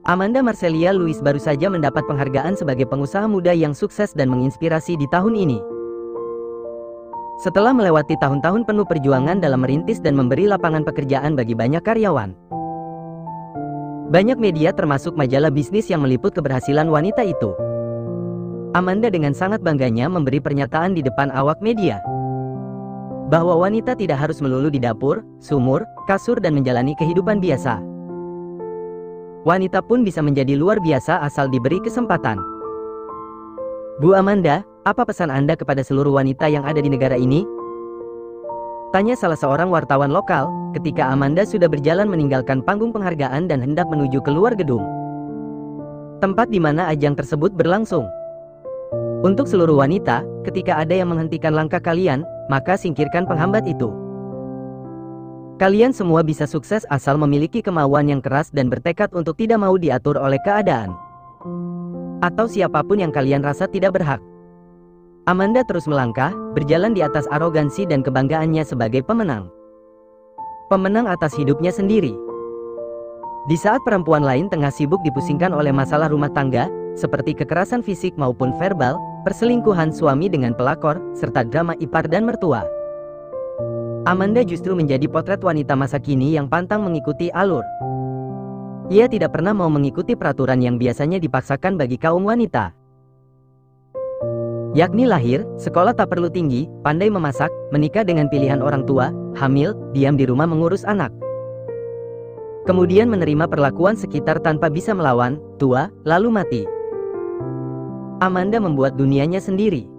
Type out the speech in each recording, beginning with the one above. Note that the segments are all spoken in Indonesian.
Amanda Marcelia Louis baru saja mendapat penghargaan sebagai pengusaha muda yang sukses dan menginspirasi di tahun ini. Setelah melewati tahun-tahun penuh perjuangan dalam merintis dan memberi lapangan pekerjaan bagi banyak karyawan. Banyak media termasuk majalah bisnis yang meliput keberhasilan wanita itu. Amanda dengan sangat bangganya memberi pernyataan di depan awak media. Bahwa wanita tidak harus melulu di dapur, sumur, kasur dan menjalani kehidupan biasa. Wanita pun bisa menjadi luar biasa asal diberi kesempatan. Bu Amanda, apa pesan Anda kepada seluruh wanita yang ada di negara ini? Tanya salah seorang wartawan lokal, ketika Amanda sudah berjalan meninggalkan panggung penghargaan dan hendak menuju keluar gedung. Tempat di mana ajang tersebut berlangsung. Untuk seluruh wanita, ketika ada yang menghentikan langkah kalian, maka singkirkan penghambat itu. Kalian semua bisa sukses asal memiliki kemauan yang keras dan bertekad untuk tidak mau diatur oleh keadaan. Atau siapapun yang kalian rasa tidak berhak. Amanda terus melangkah, berjalan di atas arogansi dan kebanggaannya sebagai pemenang. Pemenang atas hidupnya sendiri. Di saat perempuan lain tengah sibuk dipusingkan oleh masalah rumah tangga, seperti kekerasan fisik maupun verbal, perselingkuhan suami dengan pelakor, serta drama ipar dan mertua. Amanda justru menjadi potret wanita masa kini yang pantang mengikuti alur. Ia tidak pernah mau mengikuti peraturan yang biasanya dipaksakan bagi kaum wanita. Yakni lahir, sekolah tak perlu tinggi, pandai memasak, menikah dengan pilihan orang tua, hamil, diam di rumah mengurus anak. Kemudian menerima perlakuan sekitar tanpa bisa melawan, tua, lalu mati. Amanda membuat dunianya sendiri.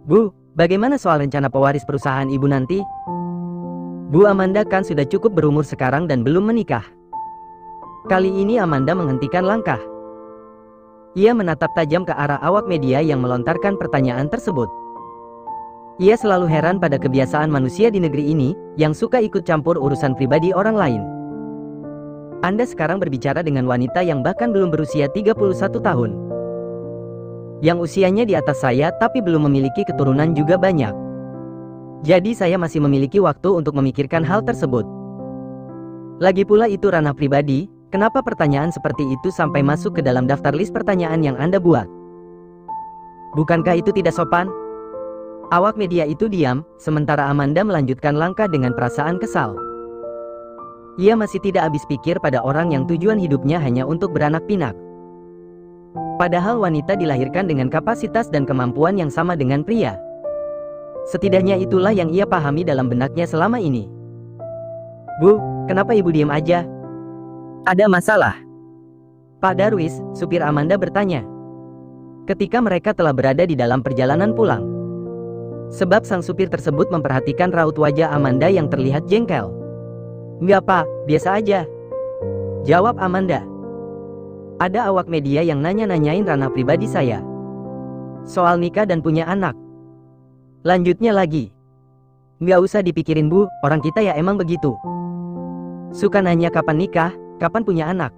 Bu, bagaimana soal rencana pewaris perusahaan ibu nanti? Bu Amanda kan sudah cukup berumur sekarang dan belum menikah. Kali ini Amanda menghentikan langkah. Ia menatap tajam ke arah awak media yang melontarkan pertanyaan tersebut. Ia selalu heran pada kebiasaan manusia di negeri ini, yang suka ikut campur urusan pribadi orang lain. Anda sekarang berbicara dengan wanita yang bahkan belum berusia 31 tahun. Yang usianya di atas saya tapi belum memiliki keturunan juga banyak. Jadi saya masih memiliki waktu untuk memikirkan hal tersebut. Lagi pula itu ranah pribadi, kenapa pertanyaan seperti itu sampai masuk ke dalam daftar list pertanyaan yang Anda buat? Bukankah itu tidak sopan? Awak media itu diam, sementara Amanda melanjutkan langkah dengan perasaan kesal. Ia masih tidak habis pikir pada orang yang tujuan hidupnya hanya untuk beranak pinak. Padahal wanita dilahirkan dengan kapasitas dan kemampuan yang sama dengan pria. Setidaknya itulah yang ia pahami dalam benaknya selama ini. Bu, kenapa ibu diam aja? Ada masalah? Pak Darwis, supir Amanda bertanya. Ketika mereka telah berada di dalam perjalanan pulang. Sebab sang supir tersebut memperhatikan raut wajah Amanda yang terlihat jengkel. Enggak pak, biasa aja. Jawab Amanda. Ada awak media yang nanya-nanyain ranah pribadi saya. Soal nikah dan punya anak. Lanjutnya lagi. Nggak usah dipikirin bu, orang kita ya emang begitu. Suka nanya kapan nikah, kapan punya anak.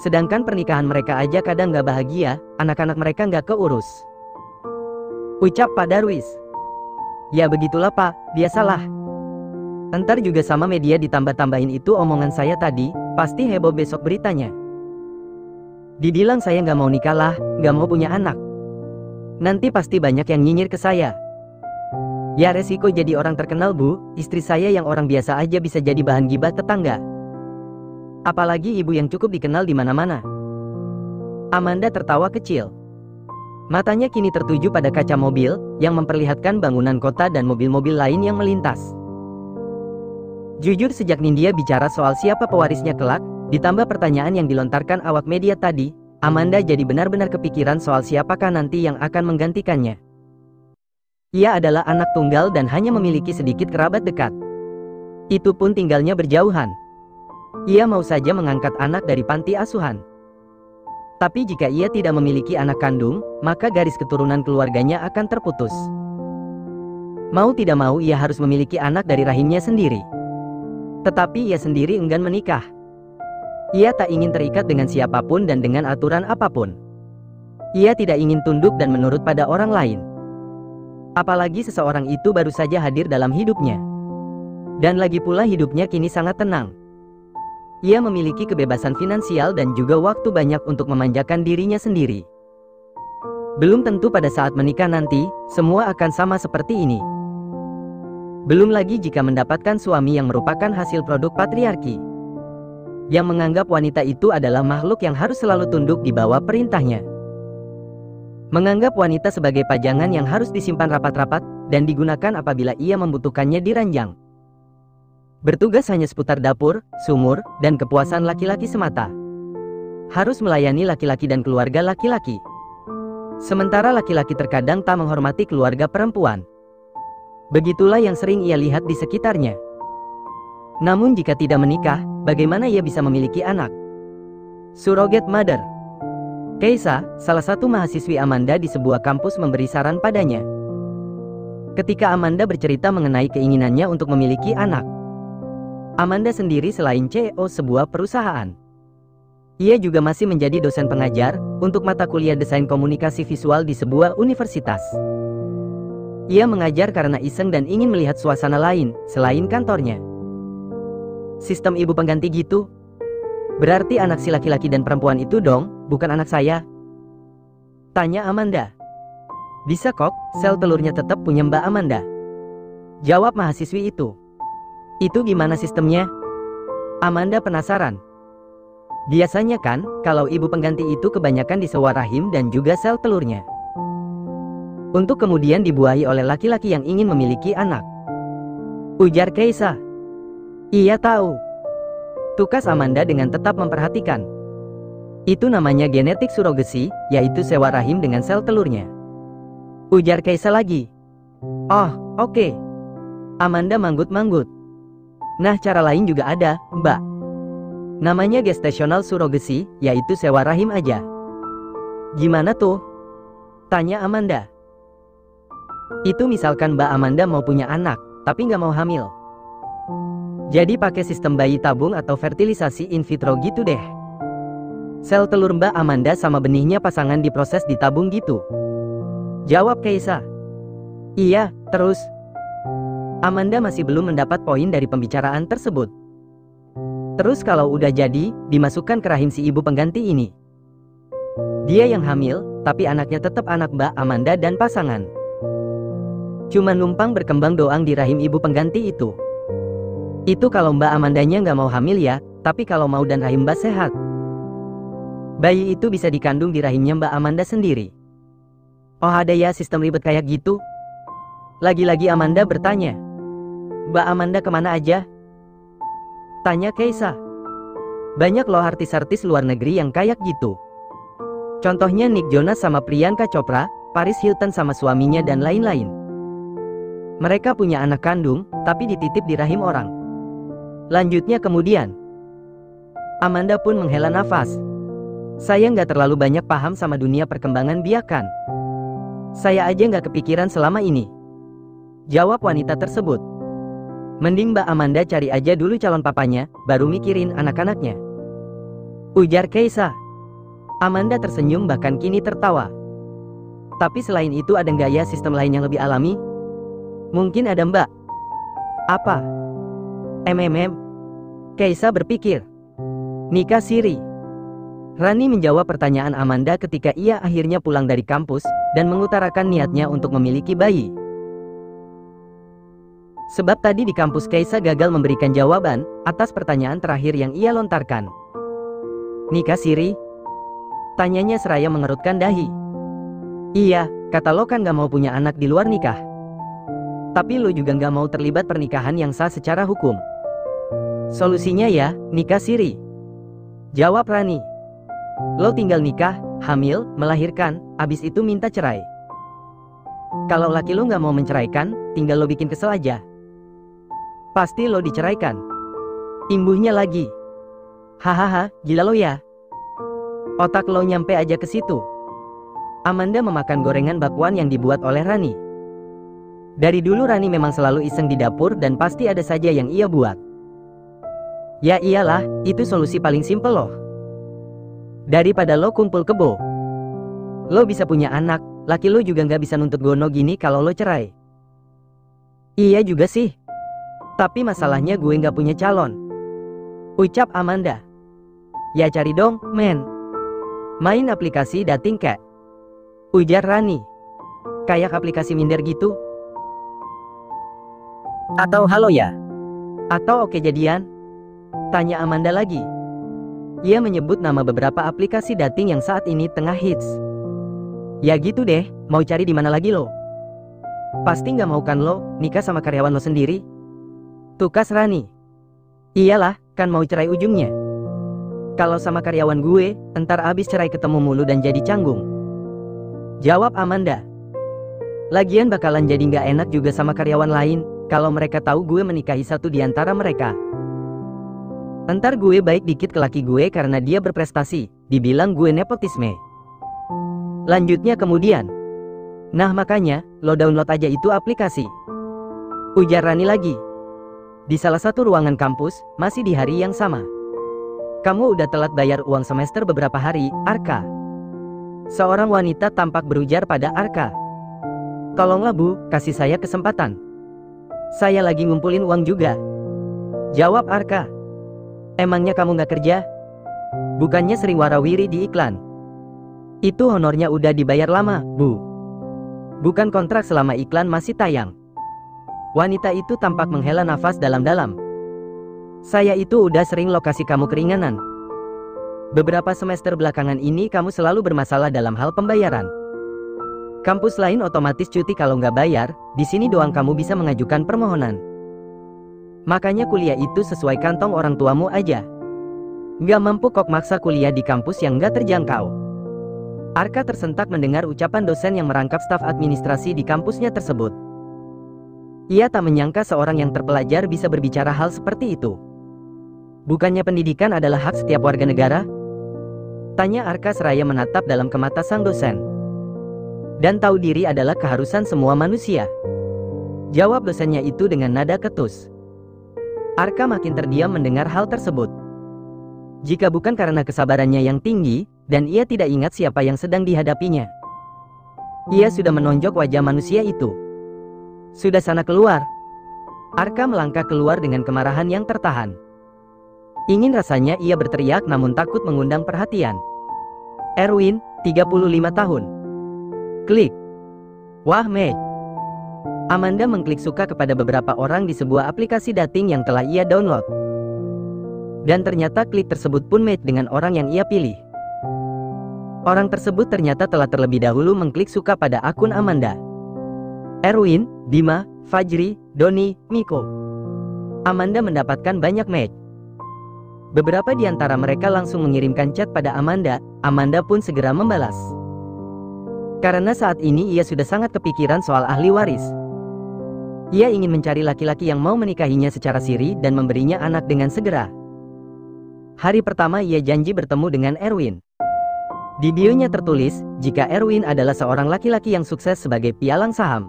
Sedangkan pernikahan mereka aja kadang nggak bahagia, anak-anak mereka nggak keurus. Ucap Pak Darwis. Ya begitulah pak, biasalah. Entar juga sama media ditambah-tambahin itu omongan saya tadi, pasti heboh besok beritanya. Dibilang saya nggak mau nikah lah, nggak mau punya anak. Nanti pasti banyak yang nyinyir ke saya. Ya resiko jadi orang terkenal bu, istri saya yang orang biasa aja bisa jadi bahan gibah tetangga. Apalagi ibu yang cukup dikenal di mana-mana. Amanda tertawa kecil. Matanya kini tertuju pada kaca mobil, yang memperlihatkan bangunan kota dan mobil-mobil lain yang melintas. Jujur sejak Nindya bicara soal siapa pewarisnya kelak, ditambah pertanyaan yang dilontarkan awak media tadi, Amanda jadi benar-benar kepikiran soal siapakah nanti yang akan menggantikannya. Ia adalah anak tunggal dan hanya memiliki sedikit kerabat dekat. Itu pun tinggalnya berjauhan. Ia mau saja mengangkat anak dari panti asuhan. Tapi jika ia tidak memiliki anak kandung, maka garis keturunan keluarganya akan terputus. Mau tidak mau ia harus memiliki anak dari rahimnya sendiri. Tetapi ia sendiri enggan menikah. Ia tak ingin terikat dengan siapapun dan dengan aturan apapun. Ia tidak ingin tunduk dan menurut pada orang lain. Apalagi seseorang itu baru saja hadir dalam hidupnya. Dan lagi pula hidupnya kini sangat tenang. Ia memiliki kebebasan finansial dan juga waktu banyak untuk memanjakan dirinya sendiri. Belum tentu pada saat menikah nanti, semua akan sama seperti ini. Belum lagi jika mendapatkan suami yang merupakan hasil produk patriarki, yang menganggap wanita itu adalah makhluk yang harus selalu tunduk di bawah perintahnya. Menganggap wanita sebagai pajangan yang harus disimpan rapat-rapat dan digunakan apabila ia membutuhkannya di ranjang. Bertugas hanya seputar dapur, sumur, dan kepuasan laki-laki semata. Harus melayani laki-laki dan keluarga laki-laki. Sementara laki-laki terkadang tak menghormati keluarga perempuan. Begitulah yang sering ia lihat di sekitarnya. Namun jika tidak menikah, bagaimana ia bisa memiliki anak? Surrogate mother. Keisa, salah satu mahasiswi Amanda di sebuah kampus, memberi saran padanya. Ketika Amanda bercerita mengenai keinginannya untuk memiliki anak. Amanda sendiri selain CEO sebuah perusahaan, ia juga masih menjadi dosen pengajar untuk mata kuliah desain komunikasi visual di sebuah universitas. Ia mengajar karena iseng dan ingin melihat suasana lain selain kantornya. Sistem ibu pengganti gitu? Berarti anak si laki-laki dan perempuan itu dong, bukan anak saya? Tanya Amanda. Bisa kok, sel telurnya tetap punya Mbak Amanda. Jawab mahasiswi itu. Itu gimana sistemnya? Amanda penasaran. Biasanya kan, kalau ibu pengganti itu kebanyakan disewa rahim dan juga sel telurnya, untuk kemudian dibuahi oleh laki-laki yang ingin memiliki anak. Ujar Keisa. Iya tahu. Tukas Amanda dengan tetap memperhatikan. Itu namanya genetik surogasi, yaitu sewa rahim dengan sel telurnya. Ujar Keisa lagi. Oh, oke. Amanda manggut-manggut. Nah, cara lain juga ada, Mbak. Namanya gestational surogasi, yaitu sewa rahim aja. Gimana tuh? Tanya Amanda. Itu misalkan Mbak Amanda mau punya anak, tapi nggak mau hamil. Jadi pakai sistem bayi tabung atau fertilisasi in vitro gitu deh. Sel telur Mbak Amanda sama benihnya pasangan diproses di tabung gitu. Jawab Keisa. Iya, terus? Amanda masih belum mendapat poin dari pembicaraan tersebut. Terus kalau udah jadi, dimasukkan ke rahim si ibu pengganti ini. Dia yang hamil, tapi anaknya tetap anak Mbak Amanda dan pasangan. Cuma numpang berkembang doang di rahim ibu pengganti itu. Itu kalau Mbak Amandanya nggak mau hamil ya, tapi kalau mau dan rahim Mbak sehat, bayi itu bisa dikandung di rahimnya Mbak Amanda sendiri. Oh ada ya sistem ribet kayak gitu? Lagi-lagi Amanda bertanya. Mbak Amanda kemana aja? Tanya Keisa. Banyak loh artis-artis luar negeri yang kayak gitu. Contohnya Nick Jonas sama Priyanka Chopra, Paris Hilton sama suaminya dan lain-lain. Mereka punya anak kandung, tapi dititip di rahim orang. Lanjutnya kemudian, Amanda pun menghela nafas. Saya nggak terlalu banyak paham sama dunia perkembangan biakan. Saya aja nggak kepikiran selama ini. Jawab wanita tersebut. Mending Mbak Amanda cari aja dulu calon papanya, baru mikirin anak-anaknya. Ujar Keisa. Amanda tersenyum bahkan kini tertawa. Tapi selain itu ada nggak ya sistem lain yang lebih alami? Mungkin ada Mbak. Apa? Keisa berpikir. Nikah siri. Rani menjawab pertanyaan Amanda ketika ia akhirnya pulang dari kampus dan mengutarakan niatnya untuk memiliki bayi. Sebab tadi di kampus Keisa gagal memberikan jawaban atas pertanyaan terakhir yang ia lontarkan. Nikah siri? Tanyanya seraya mengerutkan dahi. Iya, kata lo kan gak mau punya anak di luar nikah. Tapi lo juga gak mau terlibat pernikahan yang sah secara hukum. Solusinya ya, nikah siri. Jawab Rani. Lo tinggal nikah, hamil, melahirkan, abis itu minta cerai. Kalau laki lo gak mau menceraikan, tinggal lo bikin kesel aja. Pasti lo diceraikan. Imbuhnya lagi. Hahaha, gila lo ya. Otak lo nyampe aja ke situ. Amanda memakan gorengan bakwan yang dibuat oleh Rani. Dari dulu Rani memang selalu iseng di dapur dan pasti ada saja yang ia buat. Ya iyalah, itu solusi paling simpel loh. Daripada lo kumpul kebo, lo bisa punya anak, laki lo juga nggak bisa nuntut gono gini kalau lo cerai. Iya juga sih. Tapi masalahnya gue nggak punya calon, ucap Amanda. Ya cari dong, men. Main aplikasi dating kek, ujar Rani. Kayak aplikasi Minder gitu? Atau halo ya? Atau oke jadian? Tanya Amanda lagi. Ia menyebut nama beberapa aplikasi dating yang saat ini tengah hits. Ya gitu deh, mau cari di mana lagi lo? Pasti nggak mau kan lo nikah sama karyawan lo sendiri? Tukas Rani. Iyalah, kan mau cerai ujungnya. Kalau sama karyawan gue, entar abis cerai ketemu mulu dan jadi canggung, jawab Amanda. Lagian bakalan jadi nggak enak juga sama karyawan lain, kalau mereka tahu gue menikahi satu di antara mereka. Entar gue baik dikit ke laki gue karena dia berprestasi, dibilang gue nepotisme. Lanjutnya kemudian, nah makanya, lo download aja itu aplikasi, ujar Rani lagi. Di salah satu ruangan kampus, masih di hari yang sama. Kamu udah telat bayar uang semester beberapa hari, Arka. Seorang wanita tampak berujar pada Arka. Tolonglah Bu, kasih saya kesempatan. Saya lagi ngumpulin uang juga, jawab Arka. Emangnya kamu nggak kerja? Bukannya sering warawiri di iklan? Itu honornya udah dibayar lama, Bu. Bukan kontrak selama iklan masih tayang. Wanita itu tampak menghela nafas dalam-dalam. Saya itu udah sering lokasi kamu keringanan. Beberapa semester belakangan ini kamu selalu bermasalah dalam hal pembayaran. Kampus lain otomatis cuti kalau nggak bayar, di sini doang kamu bisa mengajukan permohonan. Makanya kuliah itu sesuai kantong orang tuamu aja. Nggak mampu kok maksa kuliah di kampus yang nggak terjangkau. Arka tersentak mendengar ucapan dosen yang merangkap staf administrasi di kampusnya tersebut. Ia tak menyangka seorang yang terpelajar bisa berbicara hal seperti itu. Bukannya pendidikan adalah hak setiap warga negara? Tanya Arka seraya menatap dalam kemata sang dosen. Dan tahu diri adalah keharusan semua manusia, jawab dosennya itu dengan nada ketus. Arka makin terdiam mendengar hal tersebut. Jika bukan karena kesabarannya yang tinggi, dan ia tidak ingat siapa yang sedang dihadapinya, ia sudah menonjok wajah manusia itu. Sudah sana keluar. Arka melangkah keluar dengan kemarahan yang tertahan. Ingin rasanya ia berteriak namun takut mengundang perhatian. Erwin, 35 tahun. Klik. Wah match. Amanda mengklik suka kepada beberapa orang di sebuah aplikasi dating yang telah ia download. Dan ternyata klik tersebut pun match dengan orang yang ia pilih. Orang tersebut ternyata telah terlebih dahulu mengklik suka pada akun Amanda. Erwin, Bima, Fajri, Doni, Miko. Amanda mendapatkan banyak match. Beberapa di antara mereka langsung mengirimkan chat pada Amanda. Amanda pun segera membalas. Karena saat ini ia sudah sangat kepikiran soal ahli waris. Ia ingin mencari laki-laki yang mau menikahinya secara siri dan memberinya anak dengan segera. Hari pertama ia janji bertemu dengan Erwin. Di bio-nya tertulis, jika Erwin adalah seorang laki-laki yang sukses sebagai pialang saham.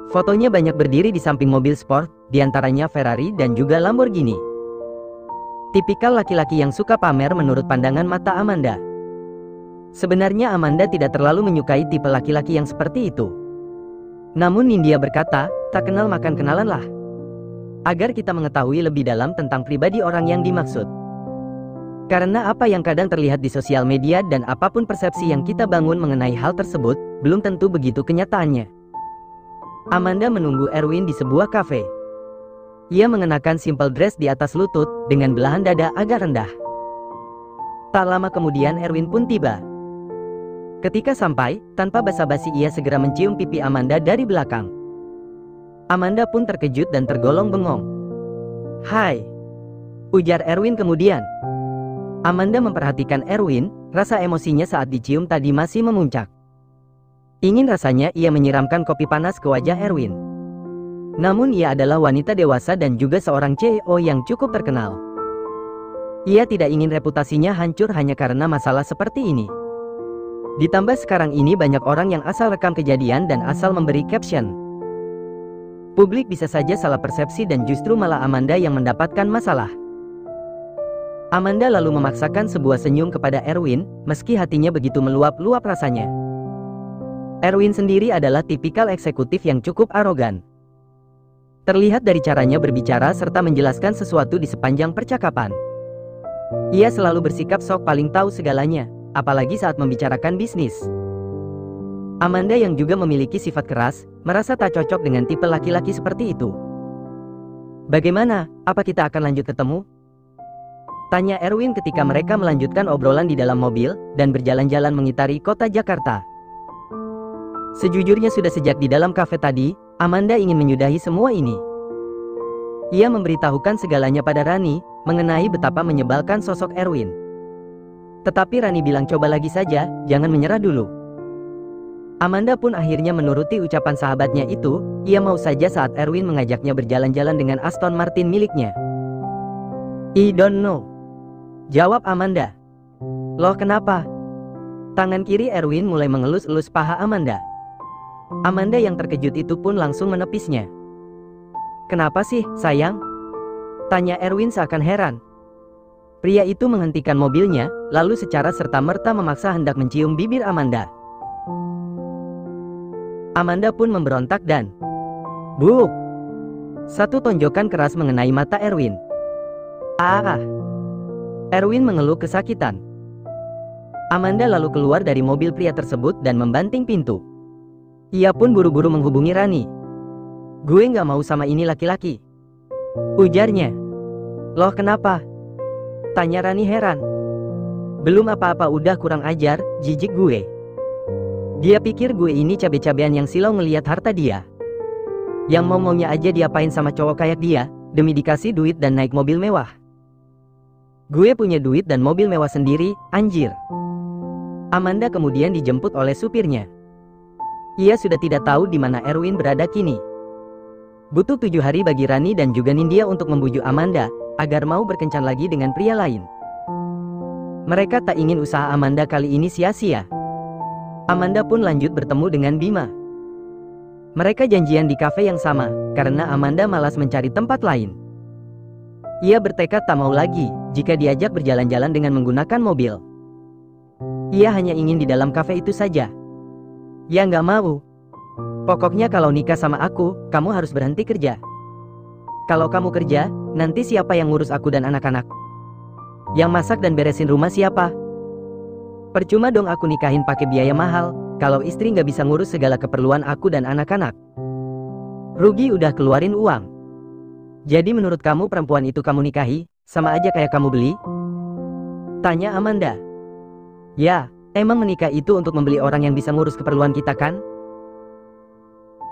Fotonya banyak berdiri di samping mobil sport, diantaranya Ferrari dan juga Lamborghini. Tipikal laki-laki yang suka pamer menurut pandangan mata Amanda. Sebenarnya Amanda tidak terlalu menyukai tipe laki-laki yang seperti itu. Namun Nindya berkata, tak kenal makan kenalan lah. Agar kita mengetahui lebih dalam tentang pribadi orang yang dimaksud. Karena apa yang kadang terlihat di sosial media dan apapun persepsi yang kita bangun mengenai hal tersebut, belum tentu begitu kenyataannya. Amanda menunggu Erwin di sebuah kafe. Ia mengenakan simple dress di atas lutut, dengan belahan dada agak rendah. Tak lama kemudian Erwin pun tiba. Ketika sampai, tanpa basa-basi ia segera mencium pipi Amanda dari belakang. Amanda pun terkejut dan tergolong bengong. "Hai," ujar Erwin kemudian. Amanda memperhatikan Erwin, rasa emosinya saat dicium tadi masih memuncak. Ingin rasanya ia menyiramkan kopi panas ke wajah Erwin. Namun ia adalah wanita dewasa dan juga seorang CEO yang cukup terkenal. Ia tidak ingin reputasinya hancur hanya karena masalah seperti ini. Ditambah sekarang ini banyak orang yang asal rekam kejadian dan asal memberi caption. Publik bisa saja salah persepsi dan justru malah Amanda yang mendapatkan masalah. Amanda lalu memaksakan sebuah senyum kepada Erwin, meski hatinya begitu meluap-luap rasanya. Erwin sendiri adalah tipikal eksekutif yang cukup arogan. Terlihat dari caranya berbicara serta menjelaskan sesuatu di sepanjang percakapan. Ia selalu bersikap sok paling tahu segalanya, apalagi saat membicarakan bisnis. Amanda yang juga memiliki sifat keras, merasa tak cocok dengan tipe laki-laki seperti itu. "Bagaimana, apa kita akan lanjut ketemu?" tanya Erwin ketika mereka melanjutkan obrolan di dalam mobil, dan berjalan-jalan mengitari kota Jakarta. Sejujurnya sudah sejak di dalam kafe tadi, Amanda ingin menyudahi semua ini. Ia memberitahukan segalanya pada Rani, mengenai betapa menyebalkan sosok Erwin. Tetapi Rani bilang coba lagi saja, jangan menyerah dulu. Amanda pun akhirnya menuruti ucapan sahabatnya itu, ia mau saja saat Erwin mengajaknya berjalan-jalan dengan Aston Martin miliknya. "I don't know," jawab Amanda. "Loh kenapa?" Tangan kiri Erwin mulai mengelus-elus paha Amanda. Amanda yang terkejut itu pun langsung menepisnya. "Kenapa sih, sayang?" tanya Erwin seakan heran. Pria itu menghentikan mobilnya, lalu secara serta-merta memaksa hendak mencium bibir Amanda. Amanda pun memberontak dan "Buk!" Satu tonjokan keras mengenai mata Erwin. "Ah!" Erwin mengeluh kesakitan. Amanda lalu keluar dari mobil pria tersebut dan membanting pintu. Ia pun buru-buru menghubungi Rani. "Gue nggak mau sama ini laki-laki," ujarnya. "Loh kenapa?" tanya Rani heran. "Belum apa-apa udah kurang ajar, jijik gue. Dia pikir gue ini cabe-cabean yang silau ngeliat harta dia. Yang mau-maunya aja diapain sama cowok kayak dia, demi dikasih duit dan naik mobil mewah. Gue punya duit dan mobil mewah sendiri, anjir." Amanda kemudian dijemput oleh supirnya. Ia sudah tidak tahu di mana Erwin berada kini. Butuh 7 hari bagi Rani dan juga Nindya untuk membujuk Amanda, agar mau berkencan lagi dengan pria lain. Mereka tak ingin usaha Amanda kali ini sia-sia. Amanda pun lanjut bertemu dengan Bima. Mereka janjian di kafe yang sama, karena Amanda malas mencari tempat lain. Ia bertekad tak mau lagi, jika diajak berjalan-jalan dengan menggunakan mobil. Ia hanya ingin di dalam kafe itu saja. "Ya nggak mau. Pokoknya kalau nikah sama aku, kamu harus berhenti kerja. Kalau kamu kerja, nanti siapa yang ngurus aku dan anak-anak? Yang masak dan beresin rumah siapa? Percuma dong aku nikahin pakai biaya mahal, kalau istri nggak bisa ngurus segala keperluan aku dan anak-anak. Rugi udah keluarin uang. Jadi menurut kamu perempuan itu kamu nikahi, sama aja kayak kamu beli?" tanya Amanda. "Ya, emang menikah itu untuk membeli orang yang bisa ngurus keperluan kita kan?"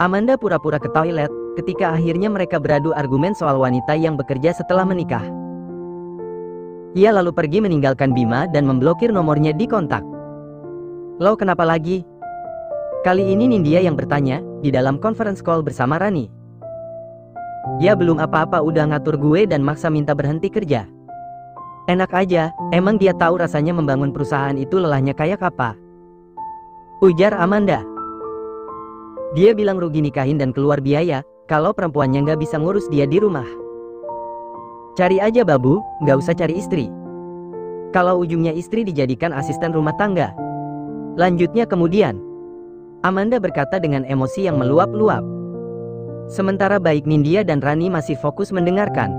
Amanda pura-pura ke toilet, ketika akhirnya mereka beradu argumen soal wanita yang bekerja setelah menikah. Ia lalu pergi meninggalkan Bima dan memblokir nomornya di kontak. "Lo kenapa lagi?" Kali ini Nindya yang bertanya, di dalam conference call bersama Rani. "Ya belum apa-apa udah ngatur gue dan maksa minta berhenti kerja. Enak aja, emang dia tahu rasanya membangun perusahaan itu lelahnya kayak apa?" ujar Amanda. "Dia bilang rugi nikahin dan keluar biaya, kalau perempuannya nggak bisa ngurus dia di rumah. Cari aja babu, nggak usah cari istri. Kalau ujungnya istri dijadikan asisten rumah tangga." Lanjutnya kemudian, Amanda berkata dengan emosi yang meluap-luap. Sementara baik Nindya dan Rani masih fokus mendengarkan.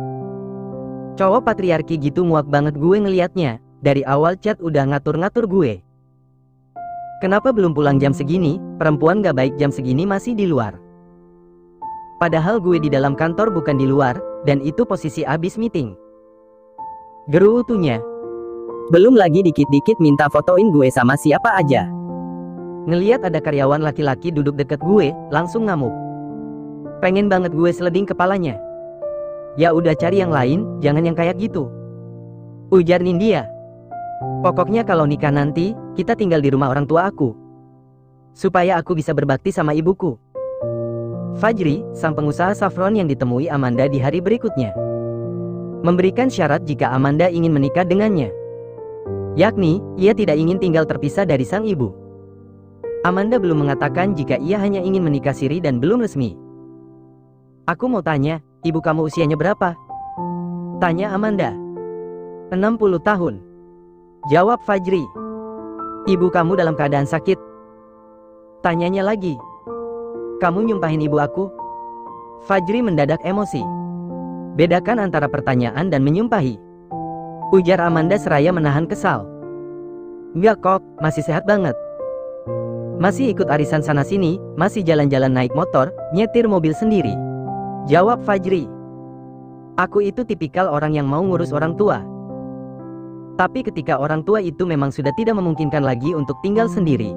"Cowok patriarki gitu muak banget gue ngeliatnya, dari awal chat udah ngatur-ngatur gue. Kenapa belum pulang jam segini, perempuan gak baik jam segini masih di luar. Padahal gue di dalam kantor bukan di luar, dan itu posisi abis meeting." Gerutunya. "Belum lagi dikit-dikit minta fotoin gue sama siapa aja. Ngeliat ada karyawan laki-laki duduk deket gue, langsung ngamuk. Pengen banget gue seleding kepalanya. Ya udah cari yang lain, jangan yang kayak gitu," ujar Nindya. "Pokoknya kalau nikah nanti, kita tinggal di rumah orang tua aku. Supaya aku bisa berbakti sama ibuku." Fajri, sang pengusaha saffron yang ditemui Amanda di hari berikutnya, memberikan syarat jika Amanda ingin menikah dengannya. Yakni, ia tidak ingin tinggal terpisah dari sang ibu. Amanda belum mengatakan jika ia hanya ingin menikah siri dan belum resmi. "Aku mau tanya, ibu kamu usianya berapa?" tanya Amanda. 60 tahun. Jawab Fajri. "Ibu kamu dalam keadaan sakit?" tanyanya lagi. "Kamu nyumpahin ibu aku?" Fajri mendadak emosi. Bedakan antara pertanyaan dan menyumpahi, ujar Amanda seraya menahan kesal. Enggak kok, masih sehat banget. Masih ikut arisan sana-sini, masih jalan-jalan naik motor, nyetir mobil sendiri, jawab Fajri. Aku itu tipikal orang yang mau ngurus orang tua. Tapi ketika orang tua itu memang sudah tidak memungkinkan lagi untuk tinggal sendiri,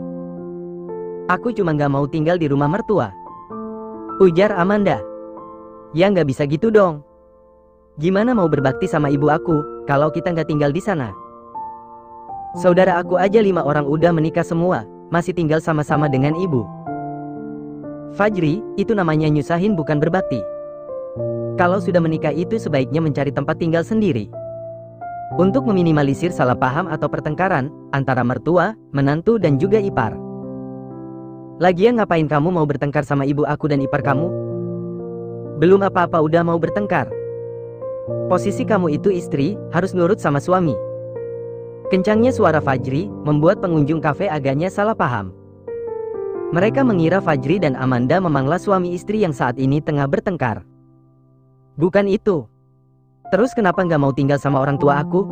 aku cuma gak mau tinggal di rumah mertua, ujar Amanda. Ya nggak bisa gitu dong. Gimana mau berbakti sama ibu aku, kalau kita nggak tinggal di sana? Saudara aku aja 5 orang udah menikah semua, masih tinggal sama-sama dengan ibu. Fajri, itu namanya nyusahin bukan berbakti. Kalau sudah menikah itu sebaiknya mencari tempat tinggal sendiri. Untuk meminimalisir salah paham atau pertengkaran antara mertua, menantu dan juga ipar. Lagian ngapain kamu mau bertengkar sama ibu aku dan ipar kamu? Belum apa-apa udah mau bertengkar. Posisi kamu itu istri, harus nurut sama suami. Kencangnya suara Fajri membuat pengunjung kafe agaknya salah paham. Mereka mengira Fajri dan Amanda memanglah suami istri yang saat ini tengah bertengkar. Bukan itu. Terus kenapa nggak mau tinggal sama orang tua aku?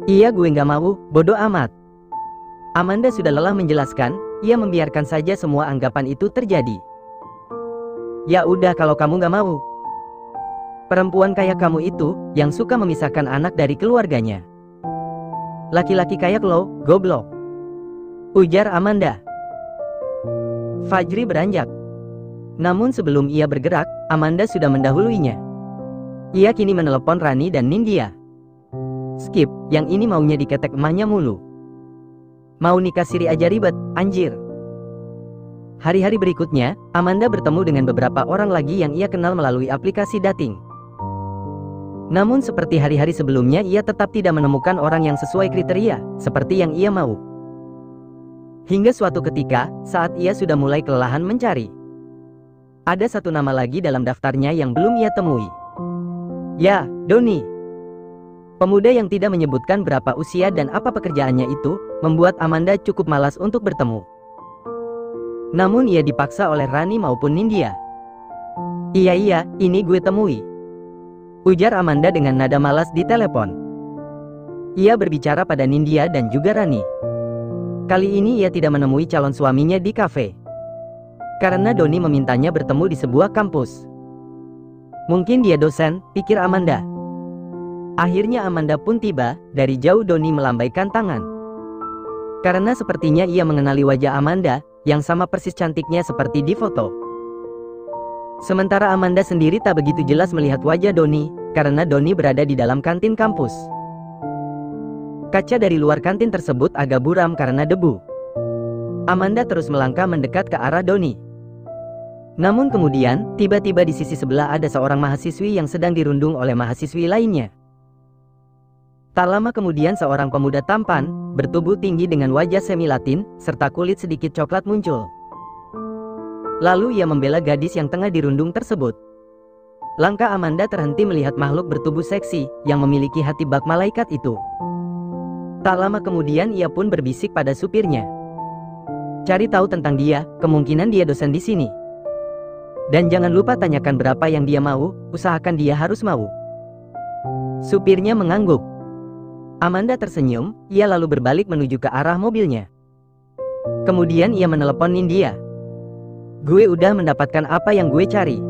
Iya gue nggak mau, bodoh amat. Amanda sudah lelah menjelaskan, ia membiarkan saja semua anggapan itu terjadi. Ya udah kalau kamu nggak mau. Perempuan kayak kamu itu, yang suka memisahkan anak dari keluarganya. Laki-laki kayak lo, goblok, ujar Amanda. Fajri beranjak. Namun sebelum ia bergerak, Amanda sudah mendahuluinya. Ia kini menelepon Rani dan Nindya. Skip, yang ini maunya diketek emaknya mulu. Mau nikah siri aja ribet, anjir. Hari-hari berikutnya, Amanda bertemu dengan beberapa orang lagi yang ia kenal melalui aplikasi dating. Namun seperti hari-hari sebelumnya, ia tetap tidak menemukan orang yang sesuai kriteria, seperti yang ia mau. Hingga suatu ketika, saat ia sudah mulai kelelahan mencari, ada satu nama lagi dalam daftarnya yang belum ia temui. Ya, Doni. Pemuda yang tidak menyebutkan berapa usia dan apa pekerjaannya itu, membuat Amanda cukup malas untuk bertemu. Namun ia dipaksa oleh Rani maupun Nindya. Iya, ini gue temui, ujar Amanda dengan nada malas di telepon. Ia berbicara pada Nindya dan juga Rani. Kali ini ia tidak menemui calon suaminya di kafe, karena Doni memintanya bertemu di sebuah kampus. Mungkin dia dosen, pikir Amanda. Akhirnya Amanda pun tiba. Dari jauh Doni melambaikan tangan, karena sepertinya ia mengenali wajah Amanda, yang sama persis cantiknya seperti di foto. Sementara Amanda sendiri tak begitu jelas melihat wajah Doni, karena Doni berada di dalam kantin kampus. Kaca dari luar kantin tersebut agak buram karena debu. Amanda terus melangkah mendekat ke arah Doni. Namun kemudian, tiba-tiba di sisi sebelah ada seorang mahasiswi yang sedang dirundung oleh mahasiswi lainnya. Tak lama kemudian seorang pemuda tampan, bertubuh tinggi dengan wajah semi-latin, serta kulit sedikit coklat muncul. Lalu ia membela gadis yang tengah dirundung tersebut. Langkah Amanda terhenti melihat makhluk bertubuh seksi, yang memiliki hati bak malaikat itu. Tak lama kemudian ia pun berbisik pada supirnya. Cari tahu tentang dia, kemungkinan dia dosen di sini. Dan jangan lupa tanyakan berapa yang dia mau, usahakan dia harus mau. Supirnya mengangguk. Amanda tersenyum, ia lalu berbalik menuju ke arah mobilnya. Kemudian ia menelepon Nindya. Gue udah mendapatkan apa yang gue cari,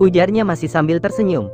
ujarnya masih sambil tersenyum.